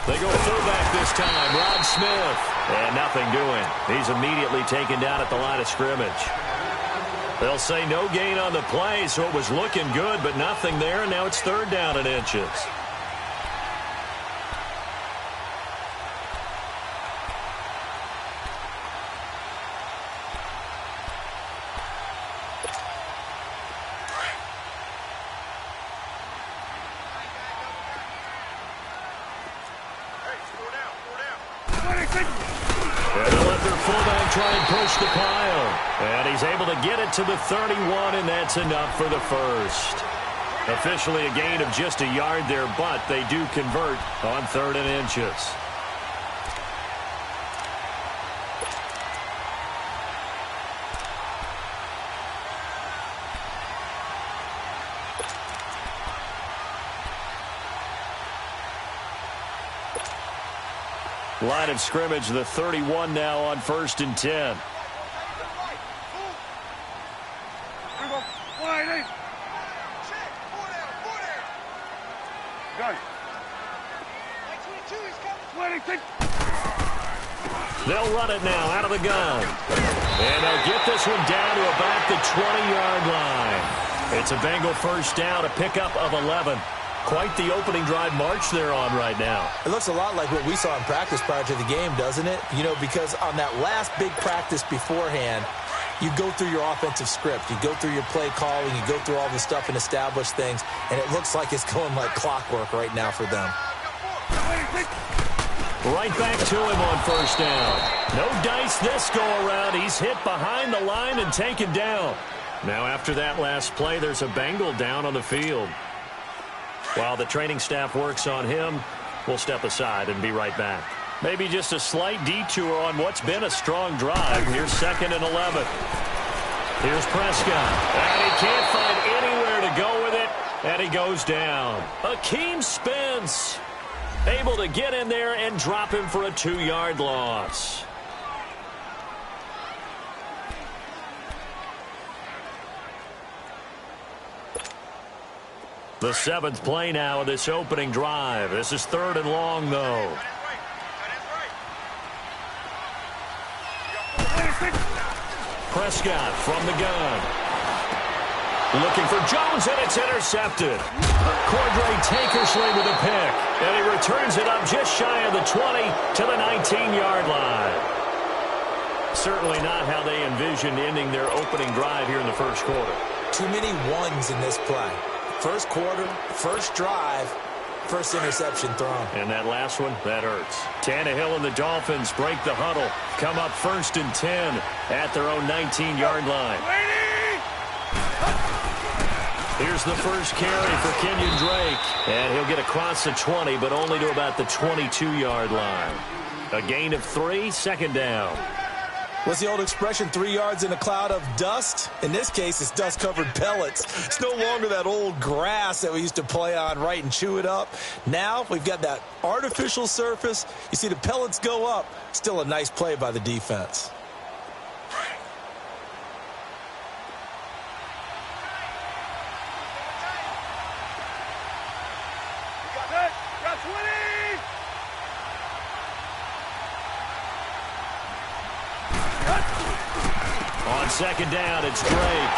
They go fullback this time, Rod Smith. And nothing doing. He's immediately taken down at the line of scrimmage. They'll say no gain on the play, so it was looking good, but nothing there, and now it's 3rd down and inches. Try and push the pile. And he's able to get it to the 31, and that's enough for the first. Officially a gain of just a yard there, but they do convert on 3rd and inches. Line of scrimmage, the 31 now on 1st and 10. They'll run it now out of the gun. And they'll get this one down to about the 20-yard line. It's a Bengal first down, a pickup of 11. Quite the opening drive march they're on right now. It looks a lot like what we saw in practice prior to the game, doesn't it? You know, because on that last big practice beforehand, you go through your offensive script. You go through your play calling. You go through all the stuff and establish things. And it looks like it's going like clockwork right now for them. Right back to him on first down. No dice this go-around. He's hit behind the line and taken down. Now after that last play, there's a Bengal down on the field. While the training staff works on him, we'll step aside and be right back. Maybe just a slight detour on what's been a strong drive. Here's 2nd and 11. Here's Prescott. And he can't find anywhere to go with it, and he goes down. Akeem Spence able to get in there and drop him for a 2-yard loss. The 7th play now of this opening drive. This is 3rd and long, though. Prescott from the gun. Looking for Jones, and it's intercepted. Cordray Tankersley with a pick. And he returns it up just shy of the 20 to the 19-yard line. Certainly not how they envisioned ending their opening drive here in the first quarter. Too many ones in this play. First quarter, first drive, first interception thrown. And that last one, that hurts. Tannehill and the Dolphins break the huddle. Come up 1st and 10 at their own 19-yard line. Here's the first carry for Kenyon Drake. And he'll get across the 20, but only to about the 22-yard line. A gain of 3, 2nd down. What's the old expression, 3 yards in a cloud of dust? In this case, it's dust-covered pellets. It's no longer that old grass that we used to play on, right, and chew it up. Now we've got that artificial surface. You see the pellets go up. Still a nice play by the defense. On 2nd down, it's Drake.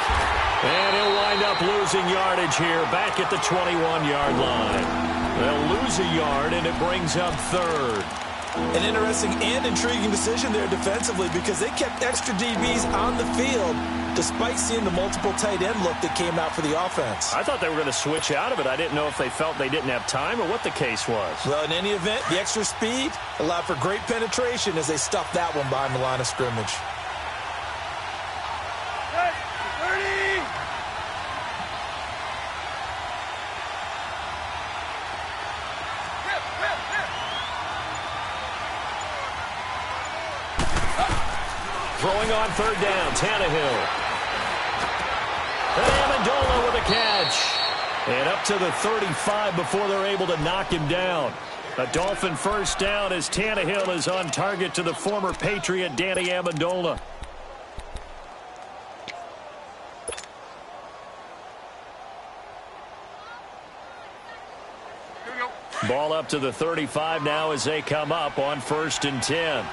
And he'll wind up losing yardage here back at the 21-yard line. They'll lose a yard, and it brings up 3rd. An interesting and intriguing decision there defensively because they kept extra DBs on the field despite seeing the multiple tight end look that came out for the offense. I thought they were going to switch out of it. I didn't know if they felt they didn't have time or what the case was. Well, in any event, the extra speed allowed for great penetration as they stuffed that one behind the line of scrimmage. Throwing on 3rd down, Tannehill. And Amendola with a catch. And up to the 35 before they're able to knock him down. A Dolphin first down as Tannehill is on target to the former Patriot Danny Amendola. Ball up to the 35 now as they come up on 1st and 10.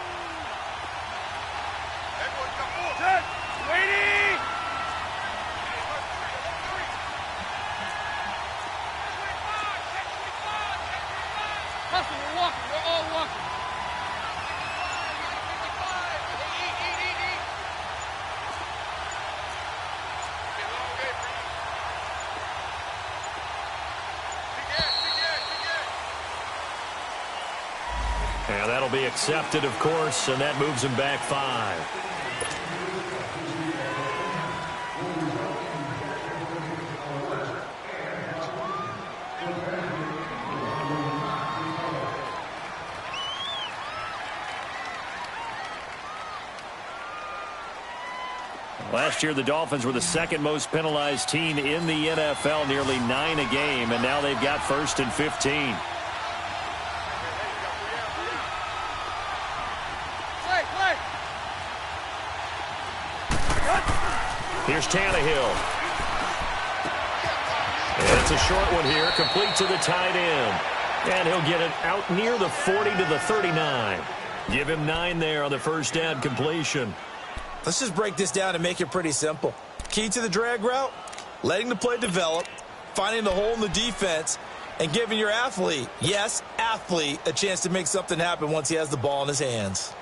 And that'll be accepted, of course, and that moves him back 5. Last year, the Dolphins were the second most penalized team in the NFL, nearly 9 a game, and now they've got 1st and 15. Here's Tannehill. And it's a short one here, complete to the tight end. And he'll get it out near the 40 to the 39. Give him 9 there on the first down completion. Let's just break this down and make it pretty simple. Key to the drag route, letting the play develop, finding the hole in the defense, and giving your athlete, yes, athlete, a chance to make something happen once he has the ball in his hands.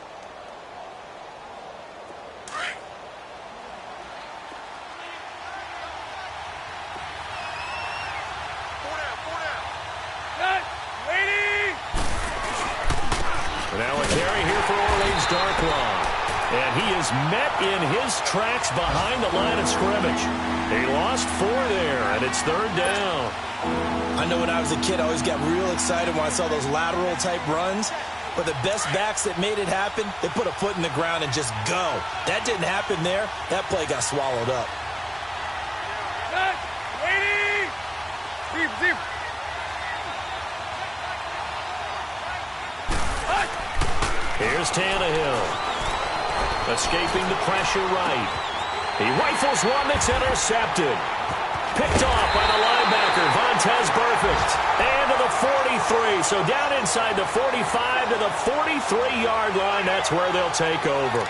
Now a carry here for Orleans Darkwa. And he is met in his tracks behind the line of scrimmage. He lost 4 there, and it's 3rd down. I know when I was a kid, I always got real excited when I saw those lateral-type runs. But the best backs that made it happen, they put a foot in the ground and just go. That didn't happen there. That play got swallowed up. Deep. Here's Tannehill. Escaping the pressure right. He rifles one that's intercepted. Picked off by the linebacker, Vontaze Burfict. And to the 43. So down inside the 45 to the 43-yard line. That's where they'll take over.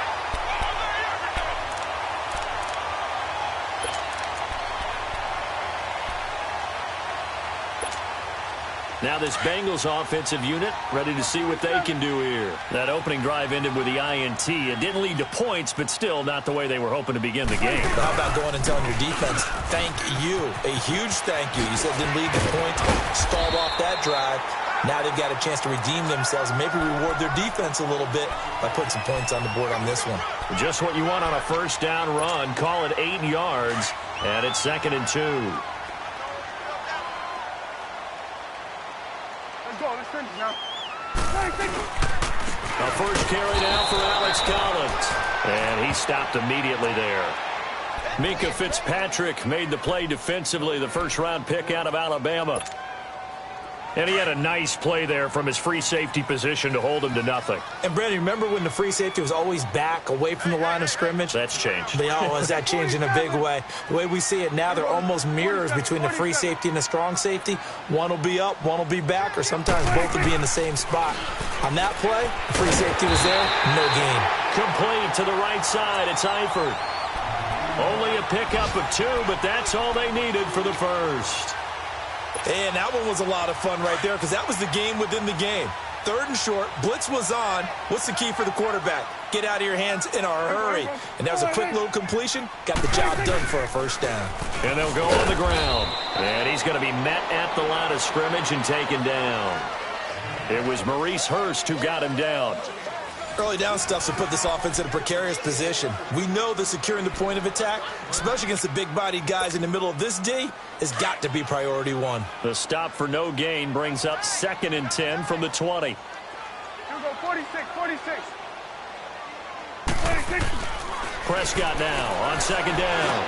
Now this Bengals offensive unit ready to see what they can do here. That opening drive ended with the INT. It didn't lead to points, but still not the way they were hoping to begin the game. How about going and telling your defense, thank you, a huge thank you. You said it didn't lead to points, stalled off that drive. Now they've got a chance to redeem themselves and maybe reward their defense a little bit by putting some points on the board on this one. Just what you want on a first down run. Call it 8 yards, and it's 2nd and 2. A first carry now for Alex Collins. And he stopped immediately there. Minkah Fitzpatrick made the play defensively, the first-round pick out of Alabama. And he had a nice play there from his free safety position to hold him to nothing. And, Brandon, remember when the free safety was always back away from the line of scrimmage? That's changed. Has that changed in a big way? The way we see it now, they're almost mirrors between the free safety and the strong safety. One will be up, one will be back, or sometimes both will be in the same spot. On that play, the free safety was there, no gain. Complete to the right side. It's Eifert. Only a pickup of 2, but that's all they needed for the first. And that one was a lot of fun right there because that was the game within the game. 3rd and short, blitz was on. What's the key for the quarterback? Get out of your hands in a hurry. And that was a quick little completion. Got the job done for a first down. And they'll go on the ground. And he's going to be met at the line of scrimmage and taken down. It was Maurice Hurst who got him down. Early down stuff to put this offense in a precarious position. We know that securing the point of attack, especially against the big-bodied guys in the middle of this D, has got to be priority 1. The stop for no gain brings up 2nd and 10 from the 20. You go 46. Prescott now on 2nd down.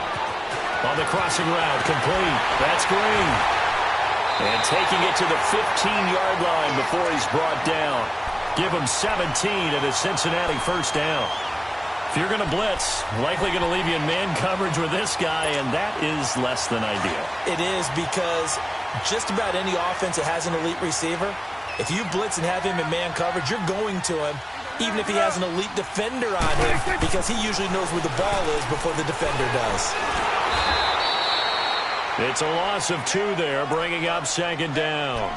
On the crossing route, complete. That's Green. And taking it to the 15-yard line before he's brought down. Give him 17 at a Cincinnati first down. If you're going to blitz, likely going to leave you in man coverage with this guy, and that is less than ideal. It is because Just about any offense that has an elite receiver, if you blitz and have him in man coverage, you're going to him, even if he has an elite defender on him, because he usually knows where the ball is before the defender does. It's a loss of 2 there, bringing up second down.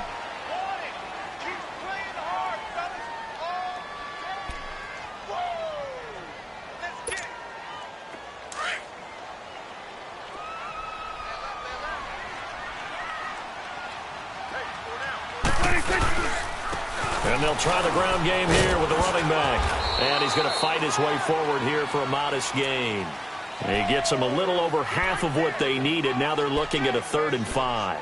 And they'll try the ground game here with the running back. And he's going to fight his way forward here for a modest gain. And he gets them a little over half of what they needed. Now they're looking at a 3rd and 5.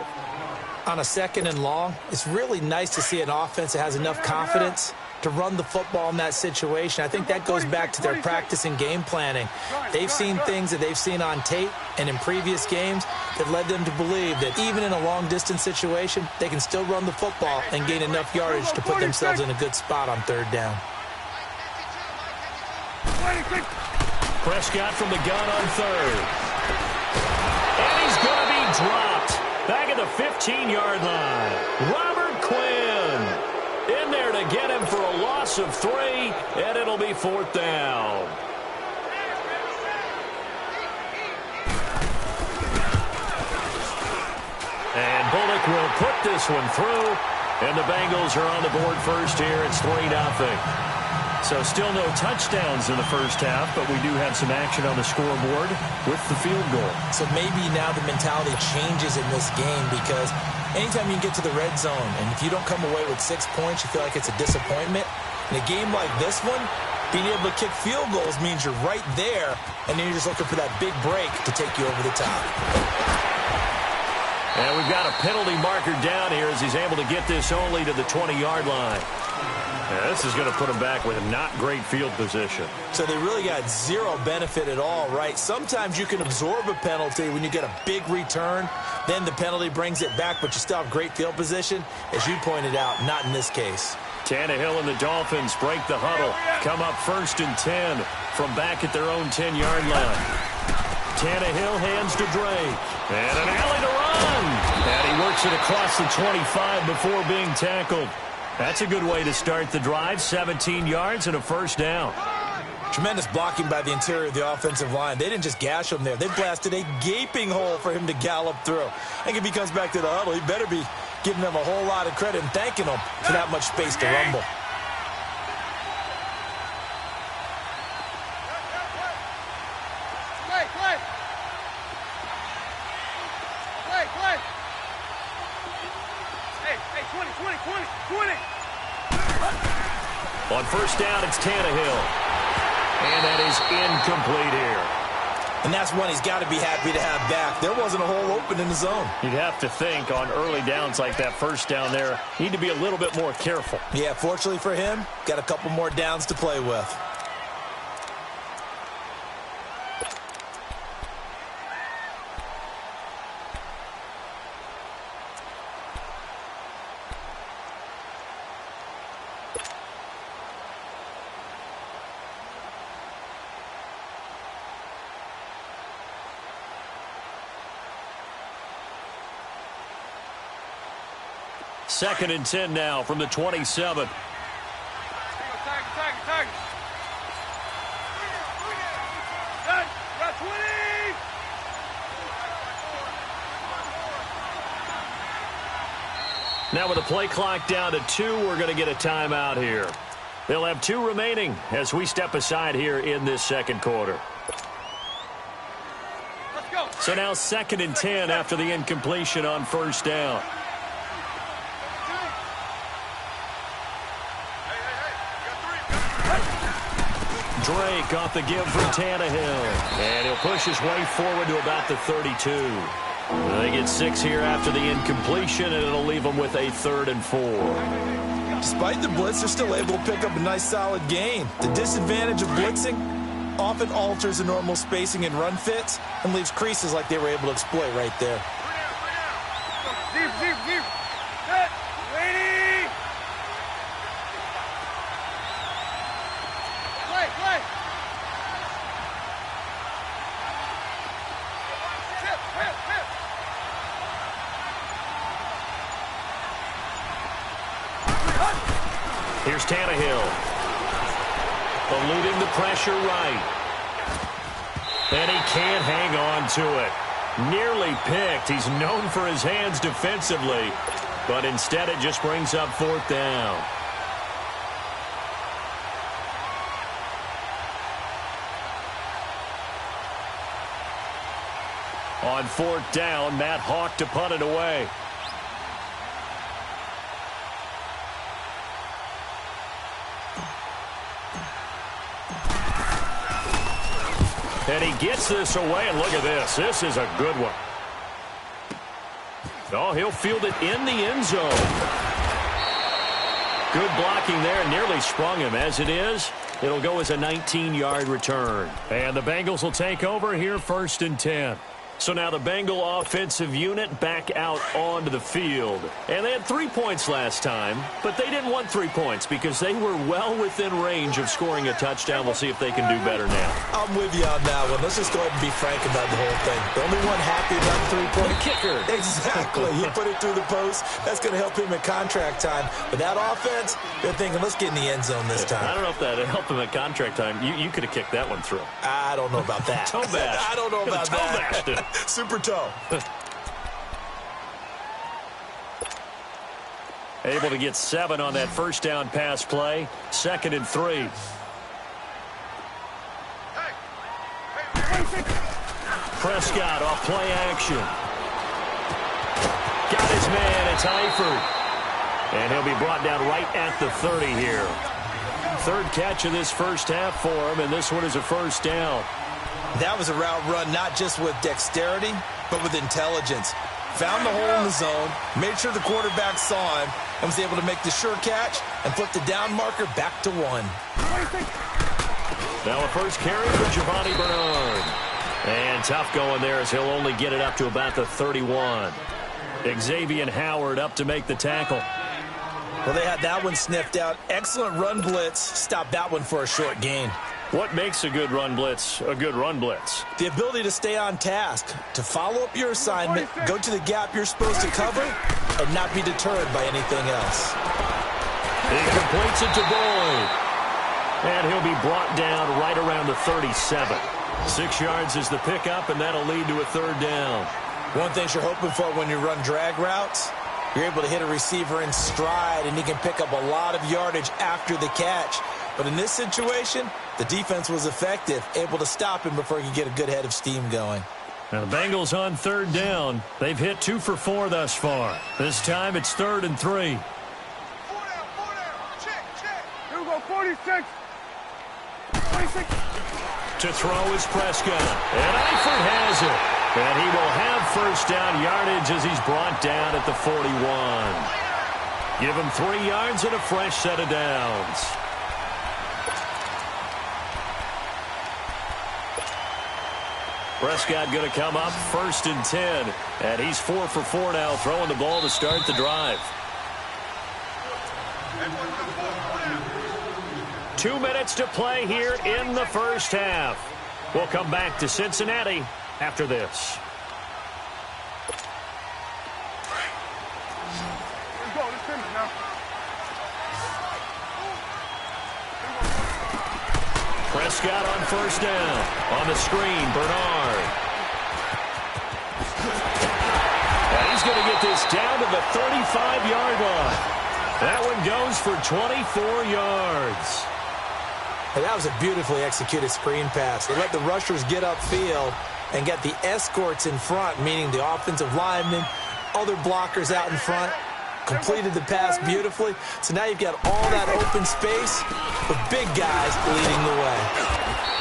On a 2nd and long, it's really nice to see an offense that has enough confidence to run the football in that situation. I think that goes back to their practice and game planning. They've seen things that they've seen on tape and in previous games that led them to believe that even in a long-distance situation, they can still run the football and gain enough yardage to put themselves in a good spot on 3rd down. Prescott from the gun on 3rd. And he's going to be dropped back at the 15-yard line. Robert Quinn in there to get him for a loss of 3, and it'll be 4th down. And Bullock will put this one through, and the Bengals are on the board first here. It's 3-0. So still no touchdowns in the first half, but we do have some action on the scoreboard with the field goal. So maybe now the mentality changes in this game, because anytime you get to the red zone, and if you don't come away with 6 points, you feel like it's a disappointment. In a game like this one, being able to kick field goals means you're right there, and then you're just looking for that big break to take you over the top. And we've got a penalty marker down here as he's able to get this only to the 20-yard line. Yeah, this is going to put him back with a not great field position. So they really got zero benefit at all, right? Sometimes you can absorb a penalty when you get a big return. Then the penalty brings it back, but you still have great field position. As you pointed out, not in this case. Tannehill and the Dolphins break the huddle. Come up 1st and 10 from back at their own 10-yard line. Tannehill hands to Drake. And an alley to run. And he works it across the 25 before being tackled. That's a good way to start the drive. 17 yards and a 1st down. Tremendous blocking by the interior of the offensive line. They didn't just gash him there. They blasted a gaping hole for him to gallop through. I think if he comes back to the huddle, he better be giving them a whole lot of credit and thanking them for that much space to rumble. On 1st down, it's Tannehill. And that is incomplete here. And that's one he's got to be happy to have back. There wasn't a hole open in the zone. You'd have to think on early downs like that 1st down there, need to be a little bit more careful. Yeah, fortunately for him, got a couple more downs to play with. Second and 10 now from the 27. Now with the play clock down to 2, we're going to get a timeout here. They'll have 2 remaining as we step aside here in this second quarter. So now 2nd and 10 after the incompletion on 1st down. Drake off the give from Tannehill. And he'll push his way forward to about the 32. They get 6 here after the incompletion, and it'll leave them with a 3rd and 4. Despite the blitz, they're still able to pick up a nice, solid gain. The disadvantage of blitzing often alters the normal spacing and run fits and leaves creases like they were able to exploit right there. Set. Ready. Play. Here's Tannehill. Eluding the pressure right. And he can't hang on to it. Nearly picked. He's known for his hands defensively, but instead it just brings up 4th down. On 4th down, Matt Hawk to punt it away. And he gets this away, and look at this. This is a good one. Oh, he'll field it in the end zone. Good blocking there, nearly sprung him. As it is, it'll go as a 19-yard return. And the Bengals will take over here, 1st and 10. So now the Bengal offensive unit back out onto the field. And they had 3 points last time, but they didn't want 3 points because they were well within range of scoring a touchdown. We'll see if they can do better now. I'm with you on that one. Let's just go ahead and be frank about the whole thing. The only one happy about the 3-point kicker. Exactly. He put it through the post. That's going to help him in contract time. But that offense, they're thinking, let's get in the end zone this time. I don't know if that helped him at contract time. You could have kicked that one through. I don't know about that. Toe bash. I don't know about Toe that. bashed it. Super toe. Able to get 7 on that 1st down pass play. 2nd and 3. Prescott off play action. Got his man. It's Eifert. And he'll be brought down right at the 30 here. 3rd catch of this 1st half for him, and this one is a 1st down. That was a route run not just with dexterity, but with intelligence. Found the hole in the zone, made sure the quarterback saw him, and was able to make the sure catch and flip the down marker back to 1. Now a 1st carry for Giovanni Bernard. And tough going there as he'll only get it up to about the 31. Xavier Howard up to make the tackle. Well, they had that one sniffed out. Excellent run blitz. Stopped that one for a short gain. What makes a good run blitz a good run blitz? The ability to stay on task, to follow up your assignment, go to the gap you're supposed to cover, and not be deterred by anything else. He completes it to Boyd. And he'll be brought down right around the 37. 6 yards is the pickup, and that'll lead to a 3rd down. One thing you're hoping for when you run drag routes, you're able to hit a receiver in stride, and he can pick up a lot of yardage after the catch. But in this situation, the defense was effective, able to stop him before he could get a good head of steam going. Now the Bengals on 3rd down. They've hit 2 for 4 thus far. This time it's 3rd and 3. 4 down. Check. Here we go, 46. 26. To throw is Prescott. And Eifert has it. And he will have 1st down yardage as he's brought down at the 41. Give him 3 yards and a fresh set of downs. Prescott going to come up 1st and 10. And he's 4 for 4 now, throwing the ball to start the drive. 2 minutes to play here in the 1st half. We'll come back to Cincinnati after this. Let's go. Let's finish now. Prescott on 1st down. On the screen, Bernard. And he's going to get this down to the 35-yard line. That one goes for 24 yards. And that was a beautifully executed screen pass. They let the rushers get upfield and get the escorts in front, meaning the offensive linemen, other blockers out in front, completed the pass beautifully. So now you've got all that open space with big guys leading the way.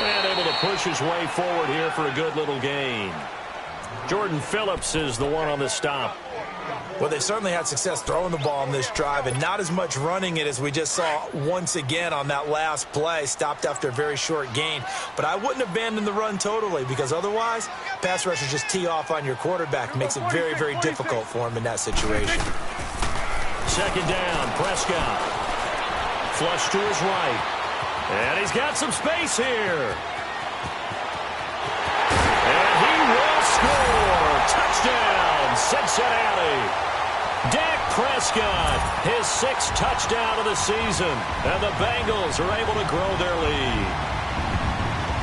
And able to push his way forward here for a good little gain. Jordan Phillips is the one on the stop. Well, they certainly had success throwing the ball on this drive and not as much running it as we just saw once again on that last play. Stopped after a very short gain. But I wouldn't abandon the run totally because otherwise, pass rushers just tee off on your quarterback. Makes it very, very difficult for him in that situation. 2nd down, Prescott. Flush to his right. And he's got some space here. And he will score. Touchdown, Cincinnati. Dak Prescott, his 6th touchdown of the season. And the Bengals are able to grow their lead.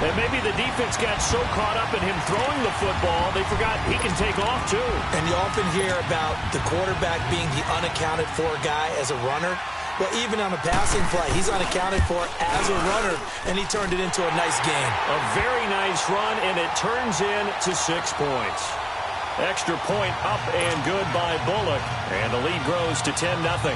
And maybe the defense got so caught up in him throwing the football, they forgot he can take off too. And you often hear about the quarterback being the unaccounted for guy as a runner. Well, even on a passing play, he's unaccounted for as a runner, and he turned it into a nice game. A very nice run, and it turns into 6 points. Extra point up and good by Bullock, and the lead grows to 10-0.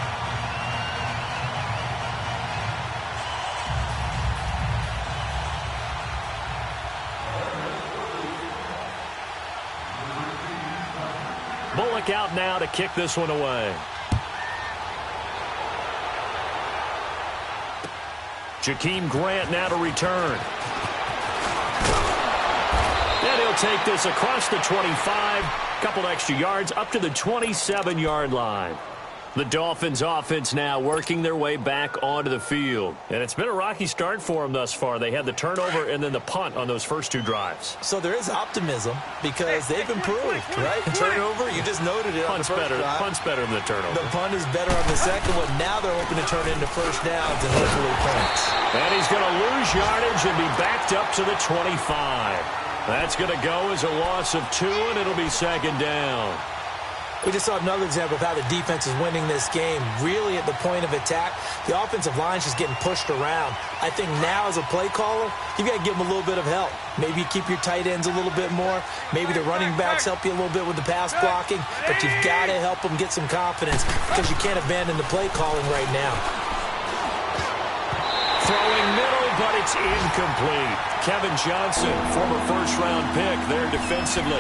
Bullock out now to kick this one away. Jakeem Grant now to return. And he'll take this across the 25. Couple extra yards up to the 27-yard line. The Dolphins offense now working their way back onto the field. And it's been a rocky start for them thus far. They had the turnover and then the punt on those first 2 drives. So there is optimism because they've improved, right? Turnover, you just noted it on the first drive. Punt's better than the turnover. The punt is better on the second one. Now they're hoping to turn it into first downs and hopefully points. And he's going to lose yardage and be backed up to the 25. That's going to go as a loss of 2, and it'll be 2nd down. We just saw another example of how the defense is winning this game. Really at the point of attack, the offensive line's just getting pushed around. I think now as a play caller, you've got to give them a little bit of help. Maybe you keep your tight ends a little bit more. Maybe the running backs help you a little bit with the pass blocking. But you've got to help them get some confidence because you can't abandon the play calling right now. Throwing middle, but it's incomplete. Kevin Johnson, former first-round pick there defensively.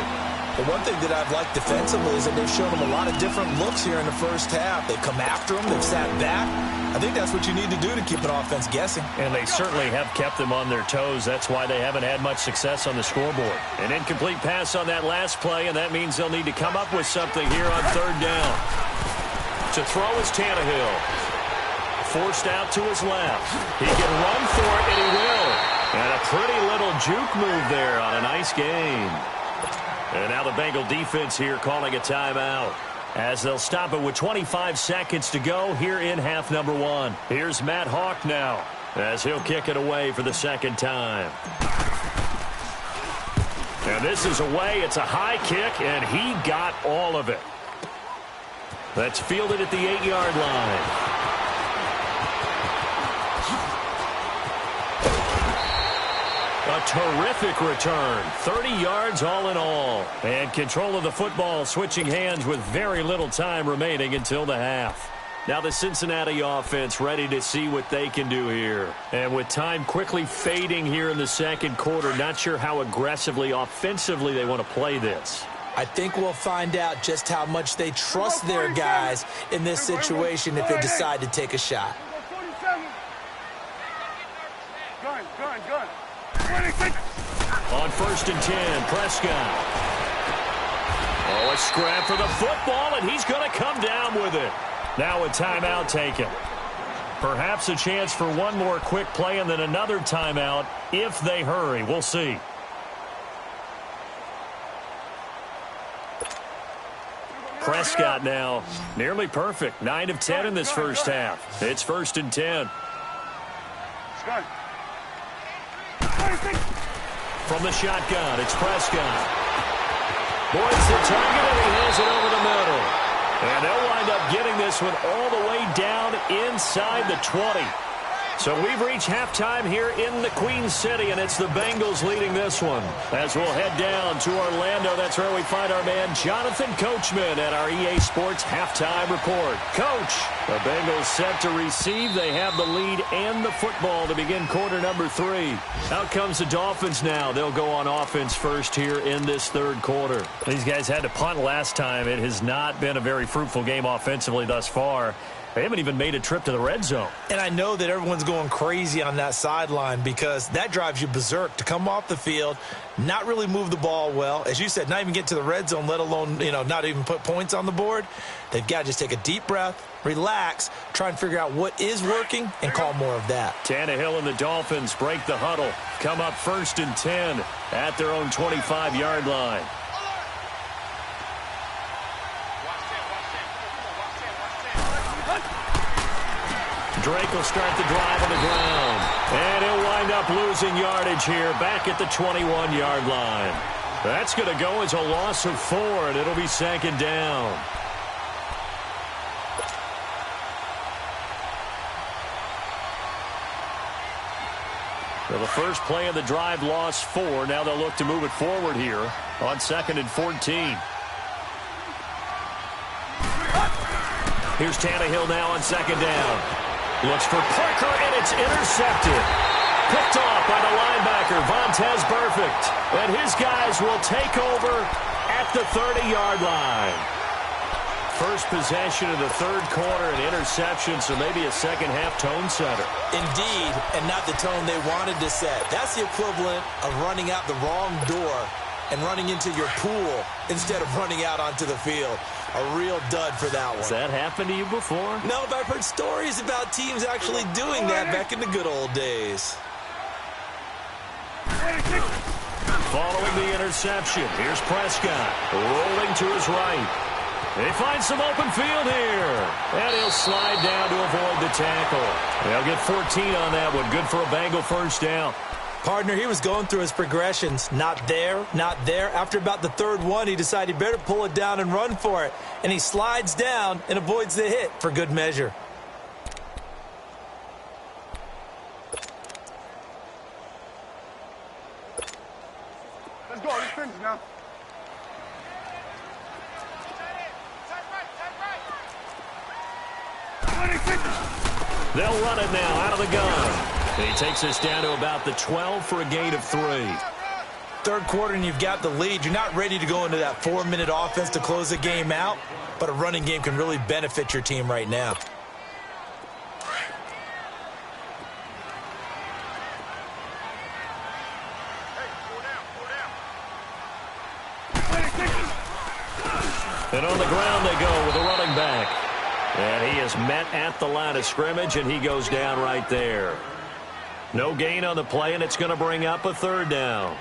But one thing that I've liked defensively is that they've shown them a lot of different looks here in the first half. They've come after them. They've sat back. I think that's what you need to do to keep an offense guessing. And they certainly have kept them on their toes. That's why they haven't had much success on the scoreboard. An incomplete pass on that last play, and that means they'll need to come up with something here on 3rd down. To throw is Tannehill. Forced out to his left. He can run for it, and he will. And a pretty little juke move there on a nice game. And now the Bengal defense here calling a timeout as they'll stop it with 25 seconds to go here in half number 1. Here's Matt Hawk now as he'll kick it away for the 2nd time. And this is away. It's a high kick, and he got all of it. That's fielded at the 8-yard line. A terrific return. 30 yards all in all. And control of the football switching hands with very little time remaining until the half. Now the Cincinnati offense ready to see what they can do here. And with time quickly fading here in the 2nd quarter, not sure how aggressively, offensively they want to play this. I think we'll find out just how much they trust their guys in this situation if they decide to take a shot. Gun. 26. On 1st and 10, Prescott. Oh, a scrap for the football, and he's going to come down with it. Now a timeout taken. Perhaps a chance for one more quick play and then another timeout if they hurry. We'll see. Prescott now nearly perfect. 9 of 10 in this first half. It's 1st and 10. From the shotgun, it's Prescott. Boyd's the target, and he has it over the middle. And they'll wind up getting this one all the way down inside the 20. So we've reached halftime here in the Queen City, and it's the Bengals leading this one. As we'll head down to Orlando, that's where we find our man Jonathan Coachman at our EA Sports Halftime Report. Coach, the Bengals set to receive. They have the lead and the football to begin quarter number 3. Out comes the Dolphins now. They'll go on offense first here in this 3rd quarter. These guys had to punt last time. It has not been a very fruitful game offensively thus far. They haven't even made a trip to the red zone. And I know that everyone's going crazy on that sideline because that drives you berserk to come off the field, not really move the ball well. As you said, not even get to the red zone, let alone, not even put points on the board. They've got to just take a deep breath, relax, try and figure out what is working, and call more of that. Tannehill and the Dolphins break the huddle. Come up 1st and 10 at their own 25-yard line. Drake will start the drive on the ground. And he'll wind up losing yardage here back at the 21-yard line. That's going to go as a loss of 4, and it'll be 2nd down. So the first play of the drive lost 4. Now they'll look to move it forward here on 2nd and 14. Here's Tannehill now on 2nd down. Looks for Parker, and it's intercepted. Picked off by the linebacker, Vontaze Burfict. And his guys will take over at the 30-yard line. First possession of the third quarter, an interception, so maybe a second-half tone setter. Indeed, and not the tone they wanted to set. That's the equivalent of running out the wrong door and running into your pool instead of running out onto the field. A real dud for that one. Has that happened to you before? No, but I've heard stories about teams actually doing that back in the good old days. Following the interception, here's Prescott rolling to his right. They find some open field here. And he'll slide down to avoid the tackle. They'll get 14 on that one. Good for a Bengal first down. Partner, he was going through his progressions. Not there, not there. After about the third one, he decided he better pull it down and run for it. And he slides down and avoids the hit for good measure. Let's go. Let's finish now. They'll run it now out of the gun. And he takes us down to about the 12 for a gain of 3. Third quarter and you've got the lead. You're not ready to go into that 4-minute offense to close the game out, but a running game can really benefit your team right now. And on the ground they go with a running back. And he is met at the line of scrimmage, and he goes down right there. No gain on the play, and it's going to bring up a 3rd down.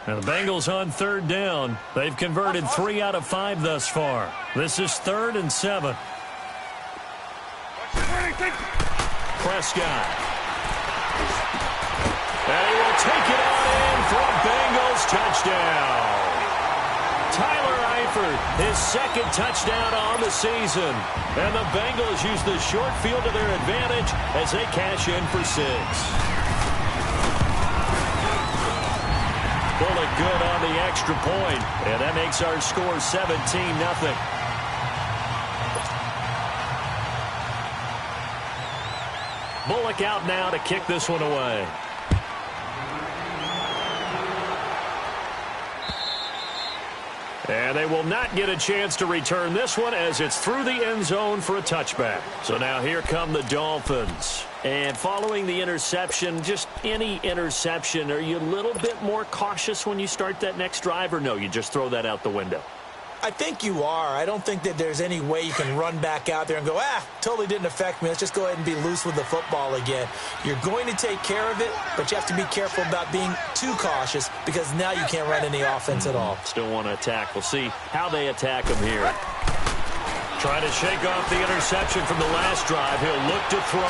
Now the Bengals on 3rd down. They've converted 3 out of 5 thus far. This is 3rd and 7. Prescott. And he will take it on in for a Bengals touchdown. Tyler Eifert, his 2nd touchdown on the season. And the Bengals use the short field to their advantage as they cash in for 6. Bullock good on the extra point. And that makes our score 17-0. Bullock out now to kick this one away. And they will not get a chance to return this one as it's through the end zone for a touchback. So now here come the Dolphins. And following the interception, just any interception, are you a little bit more cautious when you start that next drive, or no, you just throw that out the window? I think you are. I don't think that there's any way you can run back out there and go, totally didn't affect me. Let's just go ahead and be loose with the football again. You're going to take care of it, but you have to be careful about being too cautious because now you can't run any offense at all. Still want to attack. We'll see how they attack him here. Trying to shake off the interception from the last drive. He'll look to throw.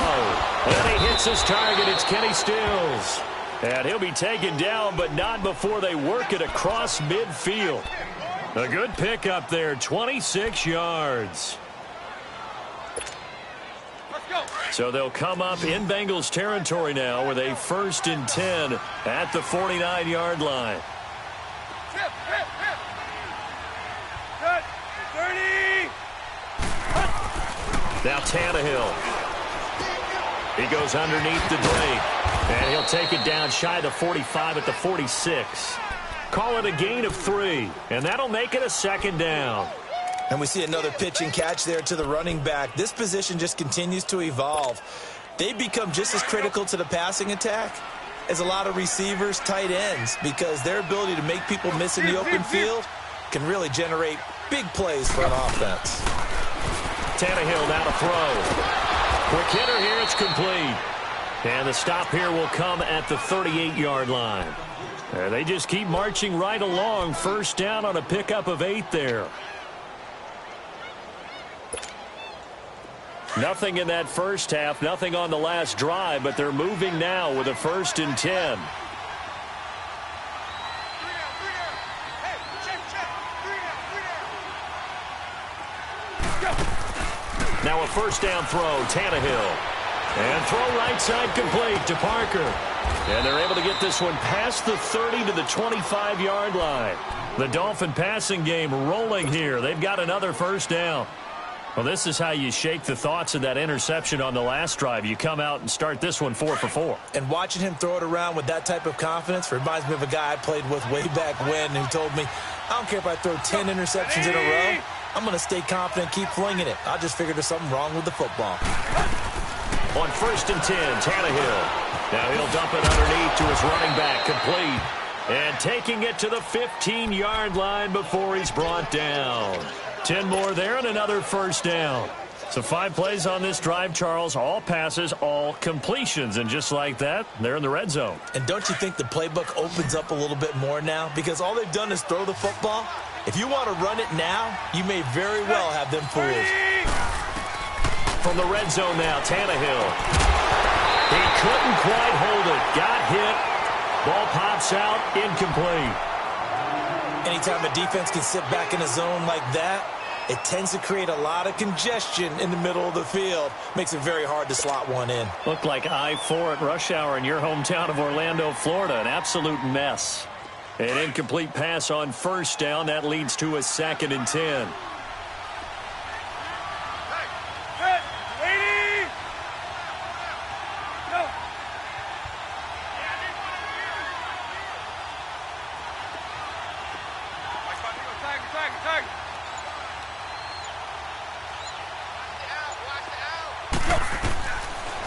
And he hits his target. It's Kenny Stills. And he'll be taken down, but not before they work it across midfield. A good pick up there, 26 yards. Let's go. So they'll come up in Bengals territory now with a 1st and 10 at the 49-yard line. Hip. Set. 30. Now Tannehill. He goes underneath the Drake. And he'll take it down shy of the 45 at the 46. Call it a gain of 3, and that'll make it a 2nd down. And we see another pitch and catch there to the running back. This position just continues to evolve. They become just as critical to the passing attack as a lot of receivers, tight ends, because their ability to make people miss in the open field can really generate big plays for an offense. Tannehill now to throw. Quick hitter here, it's complete. And the stop here will come at the 38-yard line. They just keep marching right along. First down on a pickup of 8 there. Nothing in that first half, nothing on the last drive, but they're moving now with a 1st and 10. Now a first down throw, Tannehill. And throw right side complete to Parker. And they're able to get this one past the 30 to the 25-yard line. The Dolphin passing game rolling here. They've got another first down. Well, this is how you shake the thoughts of that interception on the last drive. You come out and start this one 4 for 4. And watching him throw it around with that type of confidence reminds me of a guy I played with way back when who told me, I don't care if I throw 10 interceptions in a row. I'm going to stay confident, keep flinging it. I just figured there's something wrong with the football. On 1st and 10, Tannehill. Now he'll dump it underneath to his running back, complete. And taking it to the 15-yard line before he's brought down. 10 more there and another first down. So 5 plays on this drive, Charles. All passes, all completions. And just like that, they're in the red zone. And don't you think the playbook opens up a little bit more now? Because all they've done is throw the football. If you want to run it now, you may very well have them fooled. From the red zone now, Tannehill. He couldn't quite hold it. Got hit. Ball pops out, incomplete. Anytime a defense can sit back in a zone like that, it tends to create a lot of congestion in the middle of the field. Makes it very hard to slot one in. Looked like I-4 at rush hour in your hometown of Orlando, Florida. An absolute mess. An incomplete pass on first down. That leads to a 2nd and 10.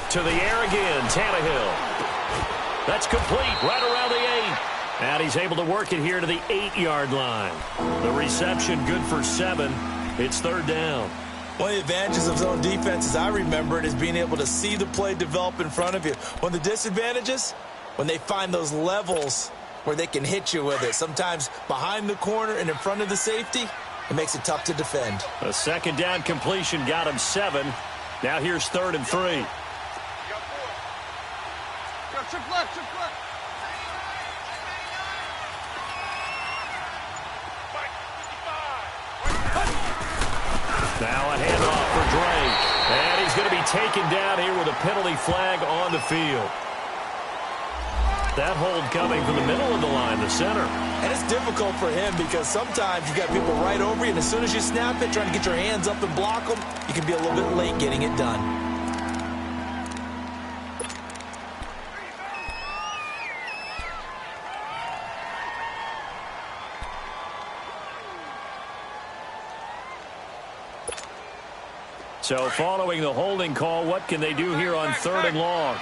To the air again, Tannehill. That's complete right around the 8. And he's able to work it here to the 8-yard line. The reception good for 7. It's 3rd down. One of the advantages of zone defense, as I remember it, is being able to see the play develop in front of you. One of the disadvantages, when they find those levels where they can hit you with it, sometimes behind the corner and in front of the safety, it makes it tough to defend. A 2nd down completion got him 7. Now here's 3rd and 3. Chip left, chip left. Now a handoff for Drake. And he's going to be taken down here with a penalty flag on the field. That hold coming from the middle of the line, the center. And it's difficult for him because sometimes you got people right over you, and as soon as you snap it, trying to get your hands up and block them, you can be a little bit late getting it done. So following the holding call, what can they do here on 3rd and long?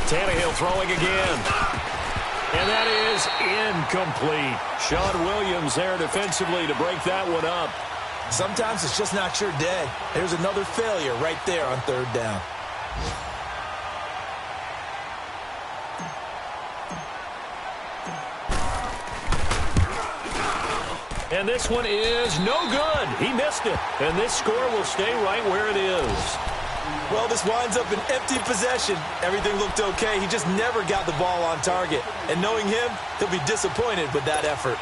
Tannehill throwing again. And that is incomplete. Sean Williams there defensively to break that one up. Sometimes it's just not your day. There's another failure right there on 3rd down. And this one is no good. He missed it. And this score will stay right where it is. Well, this winds up an empty possession. Everything looked okay. He just never got the ball on target. And knowing him, he'll be disappointed with that effort.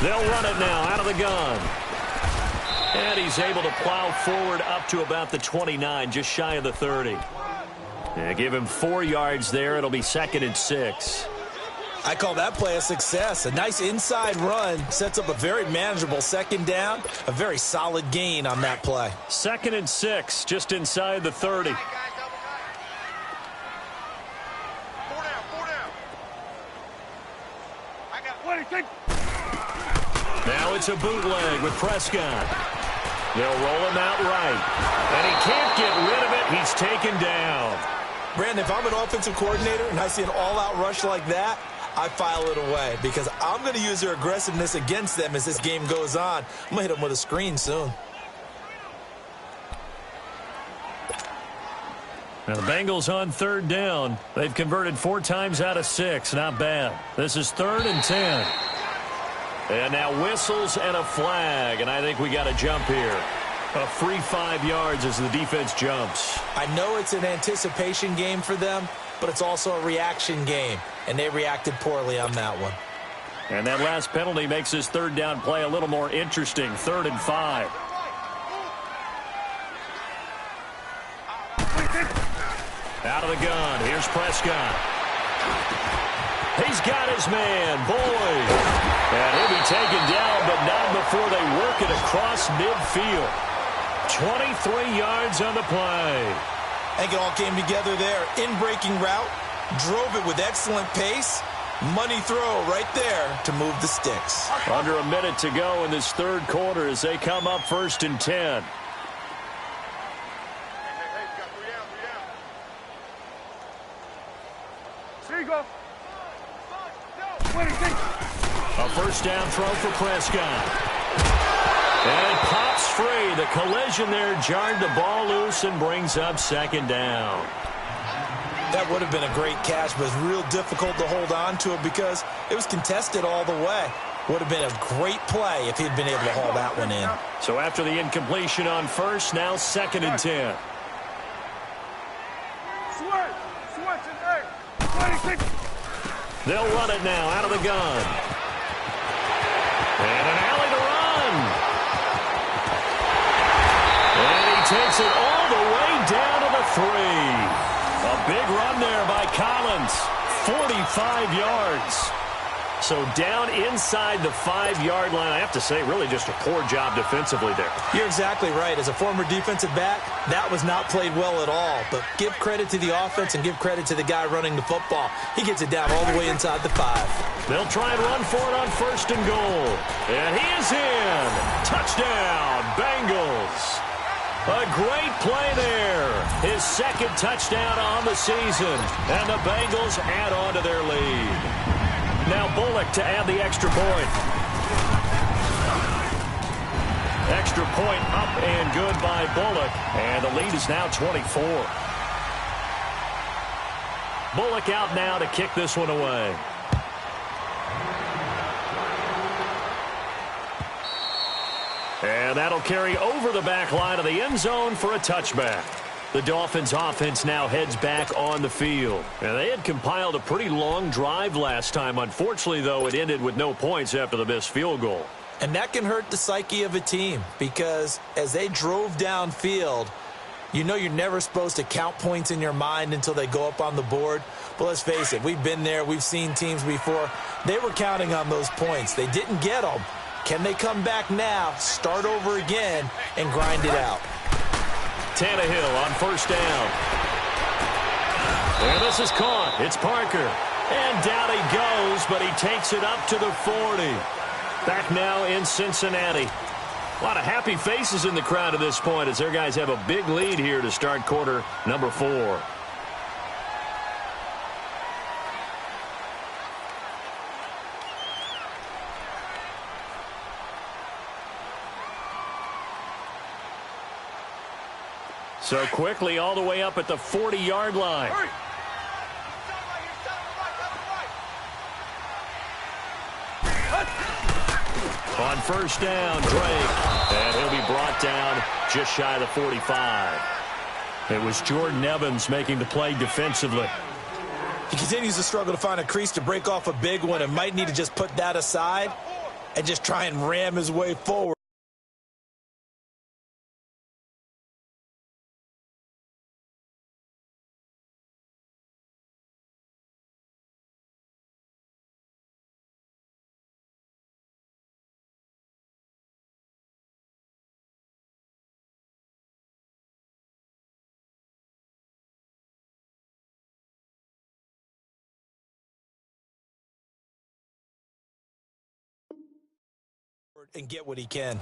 They'll run it now out of the gun. And he's able to plow forward up to about the 29, just shy of the 30. And give him 4 yards there. It'll be 2nd and 6. I call that play a success. A nice inside run sets up a very manageable 2nd down. A very solid gain on that play. 2nd and 6, just inside the 30. Now it's a bootleg with Prescott. They'll roll him out right. And he can't get rid of it. He's taken down. Brandon, if I'm an offensive coordinator and I see an all-out rush like that, I file it away because I'm going to use their aggressiveness against them as this game goes on. I'm going to hit them with a screen soon. Now the Bengals on third down. They've converted 4 times out of 6. Not bad. This is 3rd and 10. And now whistles and a flag. And I think we got a jump here. A free 5 yards as the defense jumps. I know it's an anticipation game for them, but it's also a reaction game. And they reacted poorly on that one. And that last penalty makes this 3rd down play a little more interesting. 3rd and 5. Out of the gun. Here's Prescott. He's got his man, Boyd. And he'll be taken down, but not before they work it across midfield. 23 yards on the play. I think it all came together there. In-breaking route, drove it with excellent pace. Money throw right there to move the sticks. Under a minute to go in this 3rd quarter as they come up 1st and 10. A 1st down throw for Prescott. And it pops free. The collision there jarred the ball loose and brings up 2nd down. That would have been a great catch, but it's real difficult to hold on to it because it was contested all the way. Would have been a great play if he'd been able to haul that one in. So after the incompletion on 1st, now 2nd and 10. They'll run it now out of the gun. And an alley to run. And he takes it all the way down to the 3. A big run there by Collins. 45 yards. So down inside the 5-yard line. I have to say, really just a poor job defensively there. You're exactly right. As a former defensive back, that was not played well at all. But give credit to the offense and give credit to the guy running the football. He gets it down all the way inside the 5. They'll try and run for it on 1st and goal. And he is in. Touchdown, Bengals. A great play there. His 2nd touchdown on the season. And the Bengals add on to their lead. Now Bullock to add the extra point. Extra point up and good by Bullock. And the lead is now 24. Bullock out now to kick this one away. And that'll carry over the back line of the end zone for a touchback. The Dolphins offense now heads back on the field. And they had compiled a pretty long drive last time. Unfortunately, though, it ended with no points after the missed field goal. And that can hurt the psyche of a team because as they drove downfield, you know you're never supposed to count points in your mind until they go up on the board. But let's face it, we've been there. We've seen teams before. They were counting on those points. They didn't get them. Can they come back now, start over again, and grind it out? Tannehill on 1st down. And this is caught. It's Parker. And down he goes, but he takes it up to the 40. Back now in Cincinnati. A lot of happy faces in the crowd at this point as their guys have a big lead here to start quarter number 4. So quickly all the way up at the 40-yard line. On 1st down, Drake. And he'll be brought down just shy of the 45. It was Jordan Evans making the play defensively. He continues to struggle to find a crease to break off a big one and might need to just put that aside and just try and ram his way forward. and get what he can.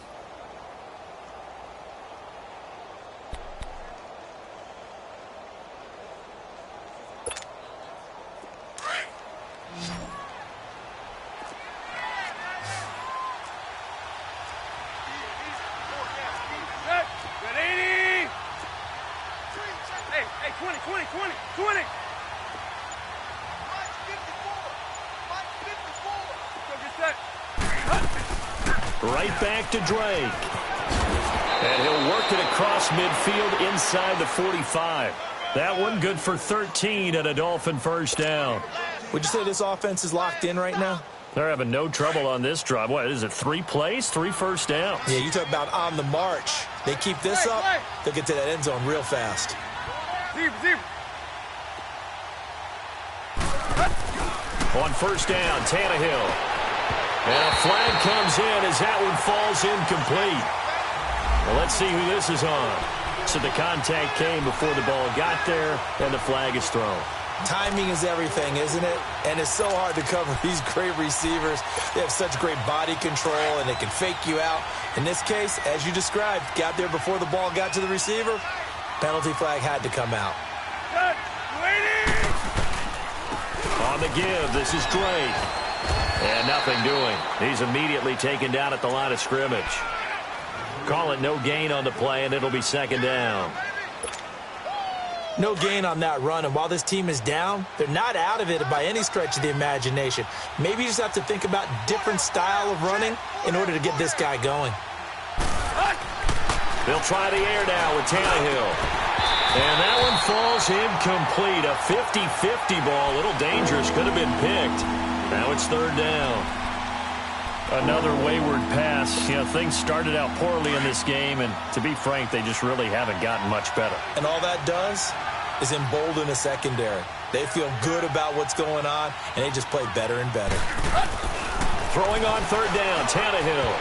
Hey, 20. Right back to Drake. And he'll work it across midfield inside the 45. That one good for 13 and a Dolphin first down. Would you say this offense is locked in right now? They're having no trouble on this drive. What is it, 3 plays, 3 first downs? Yeah, you talk about on the march. They keep this up, they'll get to that end zone real fast. On first down, Tannehill. And a flag comes in as that one falls incomplete. Well, let's see who this is on. So the contact came before the ball got there, and the flag is thrown. Timing is everything, isn't it? And it's so hard to cover these great receivers. They have such great body control, and they can fake you out. In this case, as you described, got there before the ball got to the receiver. Penalty flag had to come out. On the give, this is Drake. And nothing doing. He's immediately taken down at the line of scrimmage. Call it no gain on the play, and it'll be second down. No gain on that run, and while this team is down, they're not out of it by any stretch of the imagination. Maybe you just have to think about different style of running in order to get this guy going. They'll try the air now with Tannehill. And that one falls incomplete. A 50-50 ball, a little dangerous, could have been picked. Now it's third down. Another wayward pass. You know, things started out poorly in this game, and to be frank, they just really haven't gotten much better. And all that does is embolden a secondary. They feel good about what's going on, and they just play better and better. Throwing on third down, Tannehill.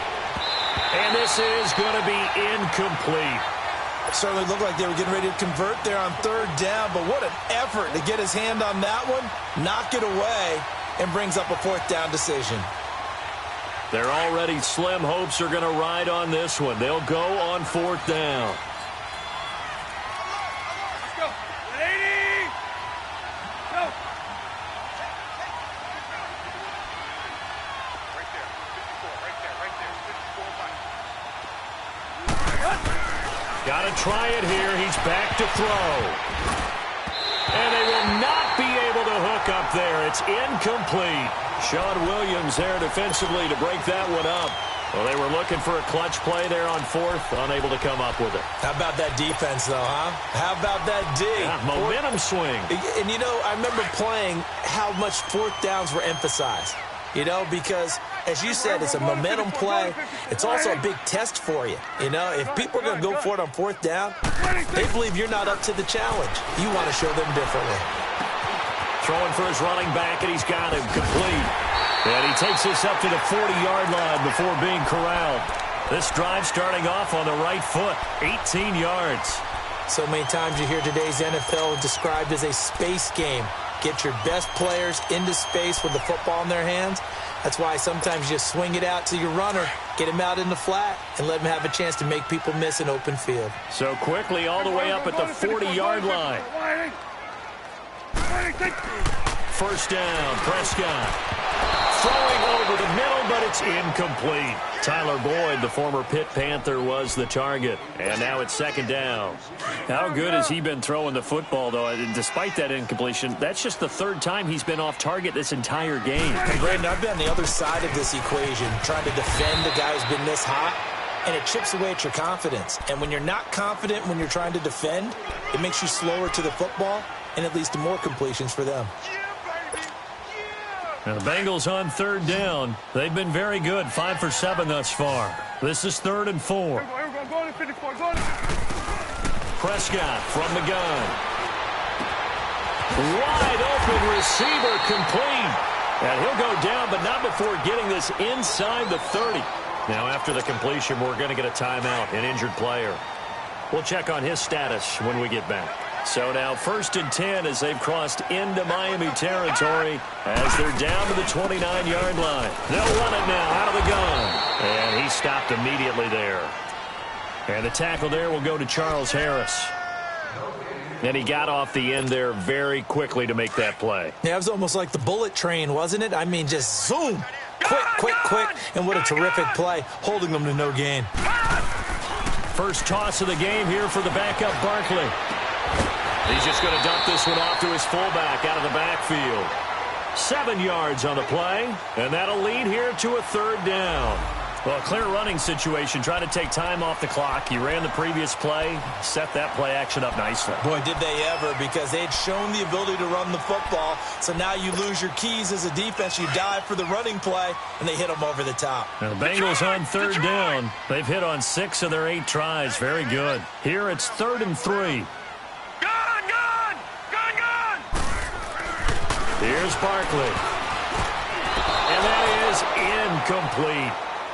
And this is going to be incomplete. Certainly looked like they were getting ready to convert there on third down, but what an effort to get his hand on that one, knock it away, and brings up a fourth down decision. They're already slim hopes are going to ride on this one. They'll go on fourth down. Let's go. 80. Go. Right there. 54. Right there. 54. Got to try it here. He's back to throw. And they will not be able to hook up there. It's incomplete. Sean Williams there defensively to break that one up. Well, they were looking for a clutch play there on fourth, unable to come up with it. How about that defense, though, huh? How about that D? Yeah, momentum swing. And, you know, I remember playing how much fourth downs were emphasized, you know, because, as you said, it's a momentum play. It's also a big test for you. You know, if people are going to go for it on fourth down, they believe you're not up to the challenge. You want to show them differently. Throwing for his running back, and he's got him complete. And he takes this up to the 40-yard line before being corralled. This drive starting off on the right foot, 18 yards. So many times you hear today's NFL described as a space game. Get your best players into space with the football in their hands. That's why sometimes you just swing it out to your runner, get him out in the flat, and let him have a chance to make people miss an open field. So quickly all the way up at the 40-yard line. First down, Prescott. Throwing over the middle, but it's incomplete. Tyler Boyd, the former Pitt Panther, was the target. And now it's second down. How good has he been throwing the football, though? Despite that incompletion, that's just the third time he's been off target this entire game. Hey, Brandon, I've been on the other side of this equation, trying to defend a guy who's been this hot, and it chips away at your confidence. And when you're not confident when you're trying to defend, it makes you slower to the football, and it leads to more completions for them. Now the Bengals on third down. They've been very good, 5 for 7 thus far. This is 3rd and 4. Prescott from the gun. Wide open receiver complete. And he'll go down, but not before getting this inside the 30. Now after the completion, we're going to get a timeout, an injured player. We'll check on his status when we get back. So now 1st and 10 as they've crossed into Miami territory as they're down to the 29-yard line. They'll run it now out of the gun. And he's stopped immediately there. And the tackle there will go to Charles Harris. And he got off the end there very quickly to make that play. Yeah, it was almost like the bullet train, wasn't it? I mean, just zoom. Quick. And what a terrific play, holding them to no gain. First toss of the game here for the backup Barkley. He's just going to dump this one off to his fullback out of the backfield. 7 yards on the play, and that'll lead here to a 3rd down. Well, a clear running situation, trying to take time off the clock. He ran the previous play, set that play action up nicely. Boy, did they ever, because they had shown the ability to run the football. So now you lose your keys as a defense. You dive for the running play, and they hit them over the top. Now, the Bengals on 3rd down. They've hit on 6 of their 8 tries. Very good. Here it's 3rd and 3. Here's Barkley. And that is incomplete.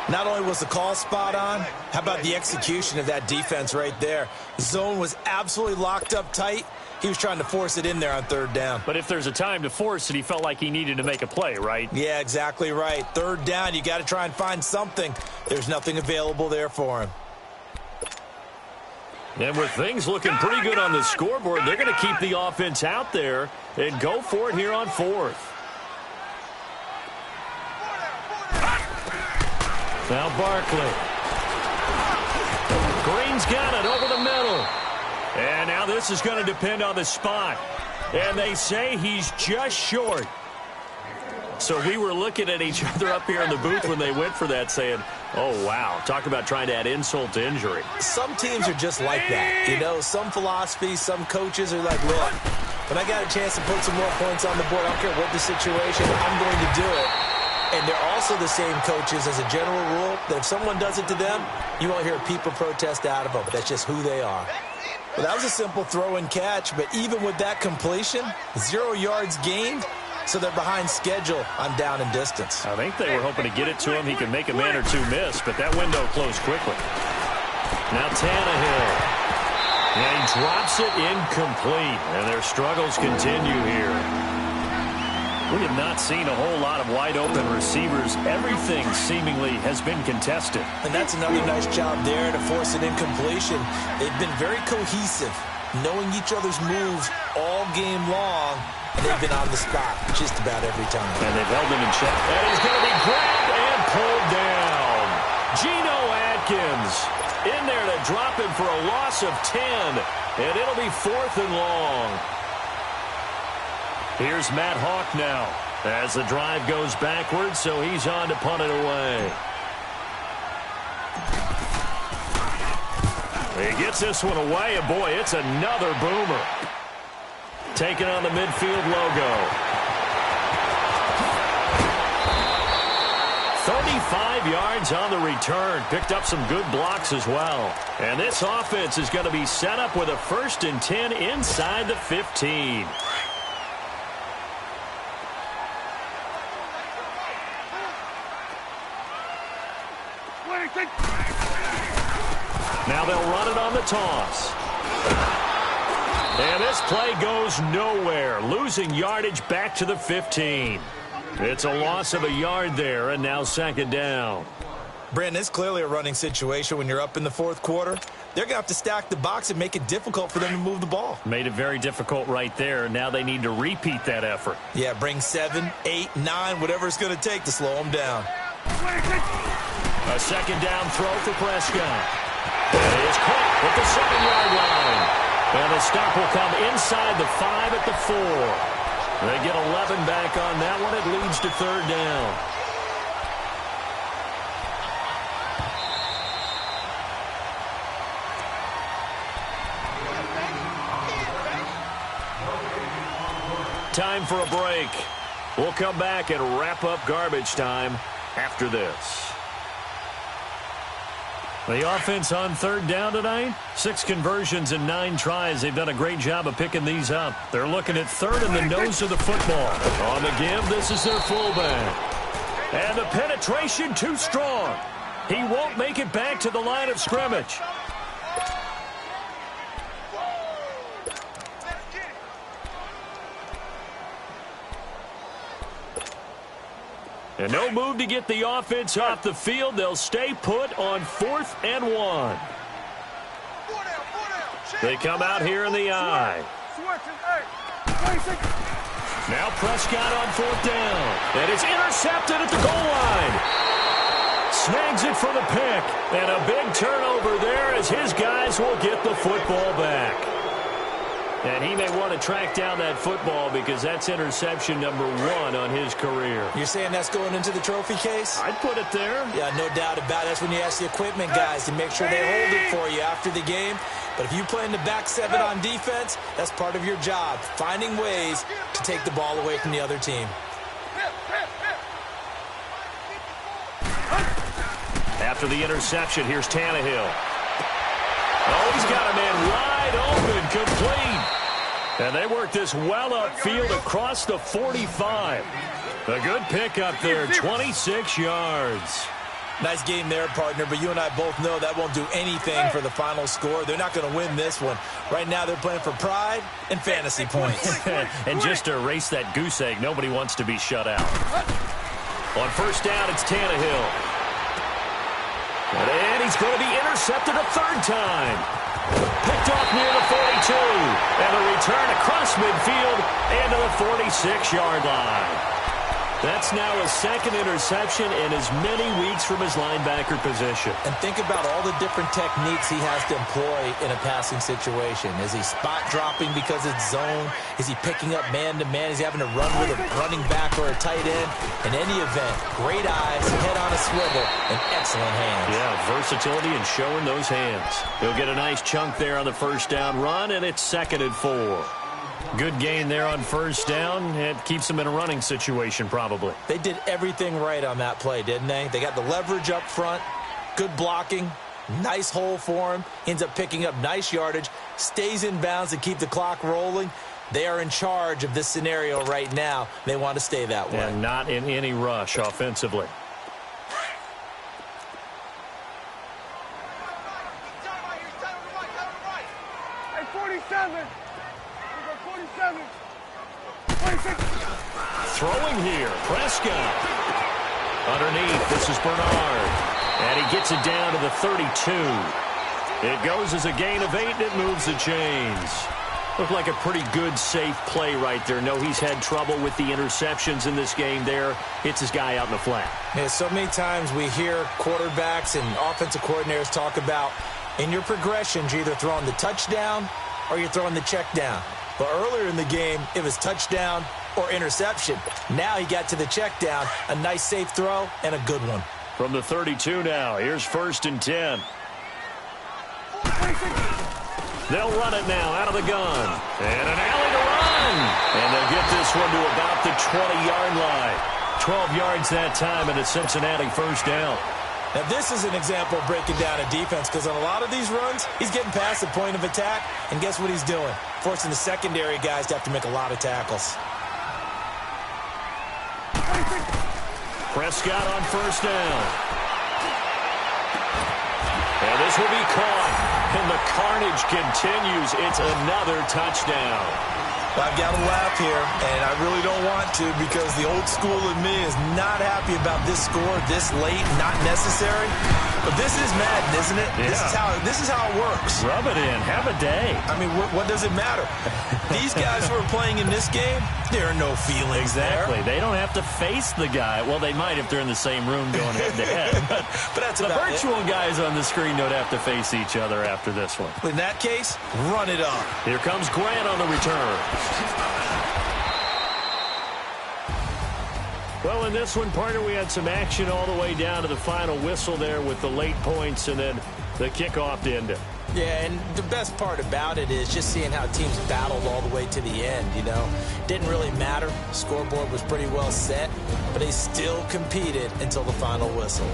Not only was the call spot on, how about the execution of that defense right there? The zone was absolutely locked up tight. He was trying to force it in there on 3rd down. But if there's a time to force it, he felt like he needed to make a play, right? Yeah, exactly right. 3rd down, you got to try and find something. There's nothing available there for him. And with things looking pretty good on the scoreboard, they're going to keep the offense out there and go for it here on 4th. Now Barkley. Green's got it over the middle. And now this is going to depend on the spot. And they say he's just short. So we were looking at each other up here in the booth when they went for that saying, oh, wow, talk about trying to add insult to injury. Some teams are just like that. You know, some philosophies, some coaches are like, look, when I got a chance to put some more points on the board, I don't care what the situation, I'm going to do it. And they're also the same coaches as a general rule that if someone does it to them, you won't hear a peep or protest out of them. That's just who they are. Well, that was a simple throw and catch, but even with that completion, 0 yards gained, so they're behind schedule on down and distance. I think they were hoping to get it to him. He could make a man or two miss, but that window closed quickly. Now Tannehill. And he drops it incomplete, and their struggles continue here. We have not seen a whole lot of wide-open receivers. Everything seemingly has been contested. And that's another nice job there to force an incompletion. They've been very cohesive, knowing each other's moves all game long, and they've been on the spot just about every time. And they've held him in check. And he's going to be grabbed and pulled down. Geno Atkins in there to drop him for a loss of 10, and it'll be 4th and long. Here's Matt Hawk now as the drive goes backwards, so he's on to punt it away. He gets this one away, and boy, it's another boomer. Taking on the midfield logo. 35 yards on the return. Picked up some good blocks as well. And this offense is going to be set up with a 1st and 10 inside the 15. Now they'll run it on the toss. And this play goes nowhere. Losing yardage back to the 15. It's a loss of a yard there, and now 2nd down. Brandon, it's clearly a running situation when you're up in the 4th quarter. They're going to have to stack the box and make it difficult for them to move the ball. Made it very difficult right there. Now they need to repeat that effort. Yeah, bring 7, 8, 9, whatever it's going to take to slow them down. A 2nd down throw for Prescott. And he is caught at the 7-yard line. And the stop will come inside the 5 at the 4. They get 11 back on that one. It leads to 3rd down. Time for a break. We'll come back and wrap up garbage time after this. The offense on 3rd down tonight, 6 conversions and 9 tries. They've done a great job of picking these up. They're looking at 3rd in the nose of the football. On the give, this is their fullback. And the penetration too strong. He won't make it back to the line of scrimmage. And no move to get the offense off the field. They'll stay put on 4th and 1. They come out here in the I. Now Prescott on 4th down. And it's intercepted at the goal line. Snags it for the pick. And a big turnover there as his guys will get the football back. And he may want to track down that football because that's interception number 1 on his career. You're saying that's going into the trophy case? I'd put it there. Yeah, no doubt about it. That's when you ask the equipment guys to make sure they hold it for you after the game. But if you play in the back 7 on defense, that's part of your job, finding ways to take the ball away from the other team. After the interception, here's Tannehill. Oh, he's got a man wide open, complete. And they work this well upfield across the 45. A good pickup there, 26 yards. Nice game there, partner, but you and I both know that won't do anything for the final score. They're not going to win this one. Right now, they're playing for pride and fantasy points. And just to erase that goose egg, nobody wants to be shut out. On 1st down, it's Tannehill. And he's going to be intercepted a 3rd time. Picked off near the 42. And a return across midfield and to the 46-yard line. That's now his 2nd interception in as many weeks from his linebacker position. And think about all the different techniques he has to employ in a passing situation. Is he spot dropping because it's zone? Is he picking up man-to-man? Is he having to run with a running back or a tight end? In any event, great eyes, head on a swivel, and excellent hands. Yeah, versatility and showing those hands. He'll get a nice chunk there on the 1st down run, and it's 2nd and 4. Good gain there on 1st down. It keeps him in a running situation, probably. They did everything right on that play, didn't they? They got the leverage up front, good blocking, nice hole for him, ends up picking up nice yardage, stays in bounds to keep the clock rolling. They are in charge of this scenario right now. They want to stay that way. And not in any rush offensively. Hey, 47. Throwing here, Prescott. Underneath, this is Bernard. And he gets it down to the 32. It goes as a gain of 8, and it moves the chains. Looked like a pretty good, safe play right there. No, he's had trouble with the interceptions in this game there. Hits his guy out in the flat. Yeah, so many times we hear quarterbacks and offensive coordinators talk about in your progressions, you're either throwing the touchdown or you're throwing the check down. But earlier in the game, it was touchdown or interception. Now he got to the check down, a nice safe throw, and a good one. From the 32 now, here's 1st and 10. They'll run it now out of the gun. And an alley to run. And they'll get this one to about the 20-yard line. 12 yards that time, and a Cincinnati 1st down. Now, this is an example of breaking down a defense because on a lot of these runs, he's getting past the point of attack, and guess what he's doing? Forcing the secondary guys to have to make a lot of tackles. Prescott on 1st down. And this will be caught, and the carnage continues. It's another touchdown. I've got to laugh here, and I really don't want to because the old school in me is not happy about this score this late, not necessary. But this is Madden, isn't it? Yeah. This is how it works. Rub it in. Have a day. I mean, what does it matter? These guys who are playing in this game, there are no feelings Exactly. there. They don't have to face the guy. Well, they might if they're in the same room going head-to-head. But that's the about virtual guys on the screen don't have to face each other after this one. In that case, run it up. Here comes Grant on the return. Well, in this one, partner, we had some action all the way down to the final whistle there with the late points and then the kickoff to end it. Yeah, and the best part about it is just seeing how teams battled all the way to the end, you know. Didn't really matter. Scoreboard was pretty well set, but they still competed until the final whistle.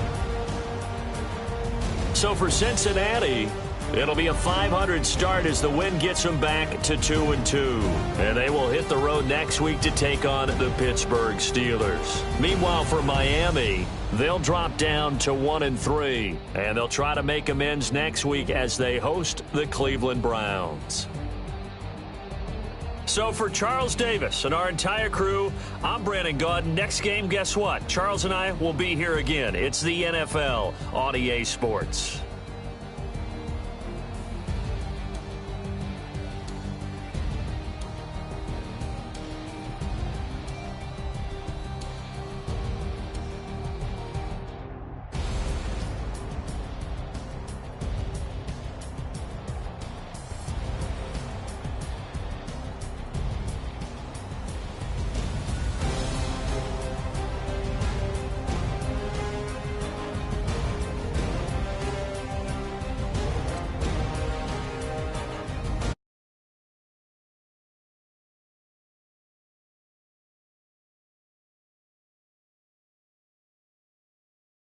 So for Cincinnati, it'll be a 500 start as the win gets them back to 2-2. And they will hit the road next week to take on the Pittsburgh Steelers. Meanwhile, for Miami, they'll drop down to 1-3. And they'll try to make amends next week as they host the Cleveland Browns. So for Charles Davis and our entire crew, I'm Brandon Gaudin. Next game, guess what? Charles and I will be here again. It's the NFL on EA Sports.